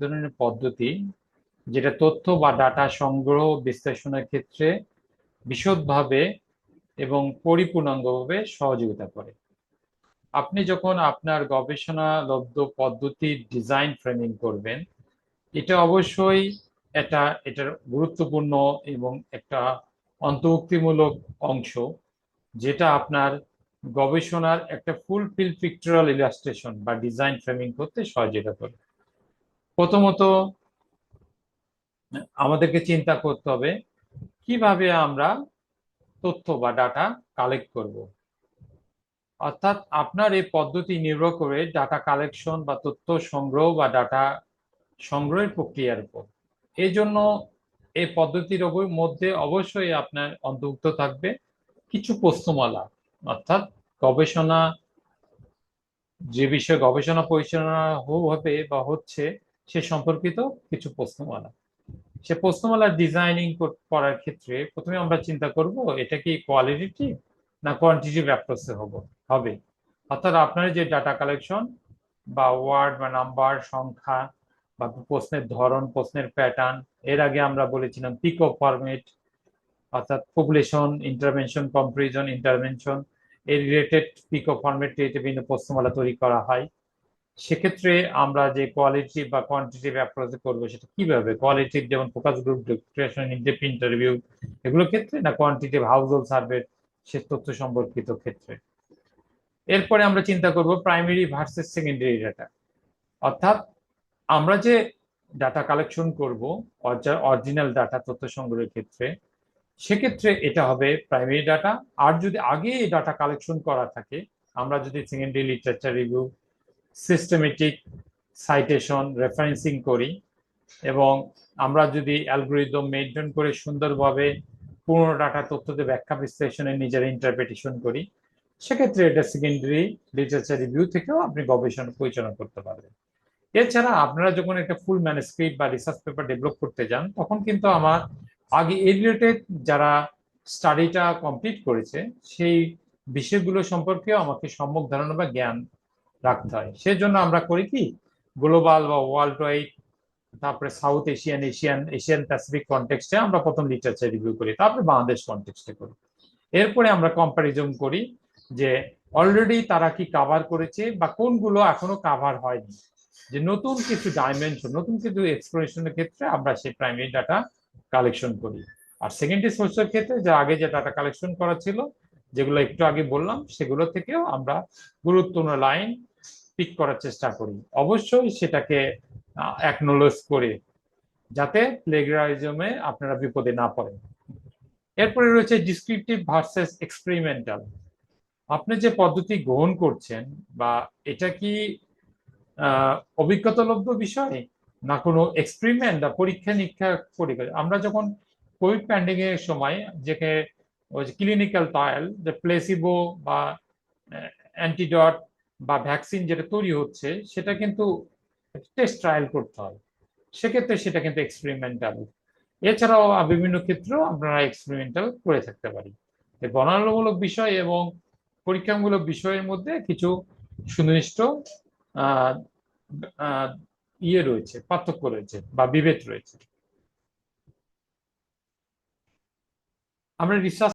ধরনের পদ্ধতি যেটা তথ্য বা ডাটা সংগ্রহ বিশ্লেষণের ক্ষেত্রে বিশদভাবে এবং পরিপূর্ণাঙ্গভাবে সহযোগিতা করে। আপনি যখন আপনার গবেষণালব্ধ পদ্ধতির ডিজাইন ফ্রেমিং করবেন, এটা অবশ্যই এটার গুরুত্বপূর্ণ এবং একটা অন্তর্ভুক্তিমূলক অংশ, যেটা আপনার গবেষণার একটা ফুলফিল পিকচারাল ইলাস্ট্রেশন বা ডিজাইন ফ্রেমিং করতে সহযোগিতা করে। প্রথমত আমাদেরকে চিন্তা করতে হবে কিভাবে আমরা তথ্য বা ডাটা কালেক্ট করব। অর্থাৎ আপনার এই পদ্ধতি নির্ভর করে ডাটা কালেকশন বা তথ্য সংগ্রহ বা ডাটা সংগ্রহের প্রক্রিয়ার উপর। এই জন্য এই পদ্ধতির মধ্যে অবশ্যই আপনার অন্তর্ভুক্ত থাকবে কিছু প্রশ্নমালা, অর্থাৎ গবেষণা, যে বিষয়ে গবেষণা পরিচালনা হবে বা হচ্ছে সে সম্পর্কিত কিছু প্রশ্নমালা। সে প্রশ্নমালার ডিজাইনিং করার ক্ষেত্রে প্রথমে আমরা চিন্তা করব এটা কি কোয়ালিটেটিভ না কোয়ান্টিটিভ অ্যাপ্রোচে হবে। অর্থাৎ আপনার যে ডাটা কালেকশন বা ওয়ার্ড বা নাম্বার সংখ্যা বা প্রশ্নের ধরন, প্রশ্নের প্যাটার্ন, এর আগে আমরা বলেছিলাম পিকো ফরম্যাট, অর্থাৎ পপুলেশন ইন্টারভেনশন, কম্পারিজন ইন্টারভেনশন, এই রিলেটেড পিকো ফরম্যাট বিভিন্ন প্রশ্নমালা তৈরি করা হয়। সেক্ষেত্রে আমরা যে কোয়ালিটি বা কোয়ান্টিটিভ অ্যাপ্রোচ করবো সেটা কিভাবে, কোয়ালিটিভ যেমন focus group discussion, in-depth interview, এগুলোর ক্ষেত্রে, না কোয়ান্টিটিভ হাউস হোল্ড সার্ভে সে তথ্য সম্পর্কিত ক্ষেত্রে। এরপরে আমরা চিন্তা করব প্রাইমারি ভার্সেস সেকেন্ডারি ডাটা। অর্থাৎ আমরা যে ডাটা কালেকশন করব অরিজিনাল ডাটা তথ্য সংগ্রহের ক্ষেত্রে, সেক্ষেত্রে এটা হবে প্রাইমারি ডাটা। আর যদি আগে এই ডাটা কালেকশন করা থাকে, আমরা যদি secondary literature review, systematic citation, referencing করি এবং আমরা যদি অ্যালগোরিদম মেনটেন করে সুন্দরভাবে পুরনো ডাটা তথ্যতে ব্যাখ্যা বিশ্লেষণে নিজের ইন্টারপ্রিটেশন করি, সেক্ষেত্রে এটা সেকেন্ডারি লিটারেচার রিভিউ থেকেও আপনি গবেষণা পরিচালনা করতে পারবেন। এছাড়া আপনারা যখন একটা ফুল ম্যানুস্ক্রিপ্ট বা রিসার্চ পেপার ডেভেলপ করতে যান, তখন কিন্তু আমার আগে এই রিলেটেড যারা স্টাডিটা কমপ্লিট করেছে সেই বিষয়গুলো সম্পর্কেও আমাকে সম্যক ধারণা বা জ্ঞান রাখতে হয়। সেজন্য আমরা করি কি, গ্লোবাল বা ওয়ার্ল্ড ওয়াইড, তারপরে সাউথ এশিয়ান, এশিয়ান প্যাসিফিক কনটেক্সটে আমরা প্রথম লিটারেচার রিভিউ করি, তারপরে বাংলাদেশ কনটেক্সটে করি। এরপরে আমরা কম্পারিজন করি যে অলরেডি তারা কি কাভার করেছে বা কোনগুলো এখনো কাভার হয়নি, যে নতুন কিছু ডাইমেনশন, নতুন কিছু এক্সপ্লোরেশনের ক্ষেত্রে আমরা সেই প্রাইমারি ডাটা কালেকশন করি। আর সেকেন্ডারি সোর্সের ক্ষেত্রে যা আগে যে ডাটা কালেকশন করা ছিল, যেগুলো একটু আগে বললাম, সেগুলো থেকেও আমরা গুরুত্বপূর্ণ লাইন পিক করার চেষ্টা করি, অবশ্যই সেটাকে অ্যাকনোলেজ করে, যাতে প্লেগরাইজমে আপনারা বিপদে না পড়েন। এরপরে রয়েছে ডিসক্রিপটিভ ভার্সেস এক্সপেরিমেন্টাল। আপনি যে পদ্ধতি গ্রহণ করছেন, বা এটা কি অভিজ্ঞতালব্ধ বিষয় না কোনো এক্সপেরিমেন্ট বা পরীক্ষা নিরীক্ষা করে। আমরা যখন কোভিড প্যান্ডেমিক এর সময় যে ক্লিনিক্যাল ট্রায়াল, যে প্লেসিবো বা অ্যান্টিডট বা ভ্যাকসিন যেটা তৈরি হচ্ছে, সেটা কিন্তু টেস্ট ট্রায়াল করতে হয়, সেক্ষেত্রে সেটা কিন্তু এক্সপেরিমেন্টাল। এছাড়াও বিভিন্ন ক্ষেত্রেও আপনারা এক্সপেরিমেন্টাল করে থাকতে পারি। বর্ণনামূলক বিষয় এবং পরীক্ষামূলক বিষয়ের মধ্যে কিছু সুনির্দিষ্ট আহ আহ ইয়ে রয়েছে, পার্থক্য রয়েছে বা বিভেদ রয়েছে। আমরা রিসার্চ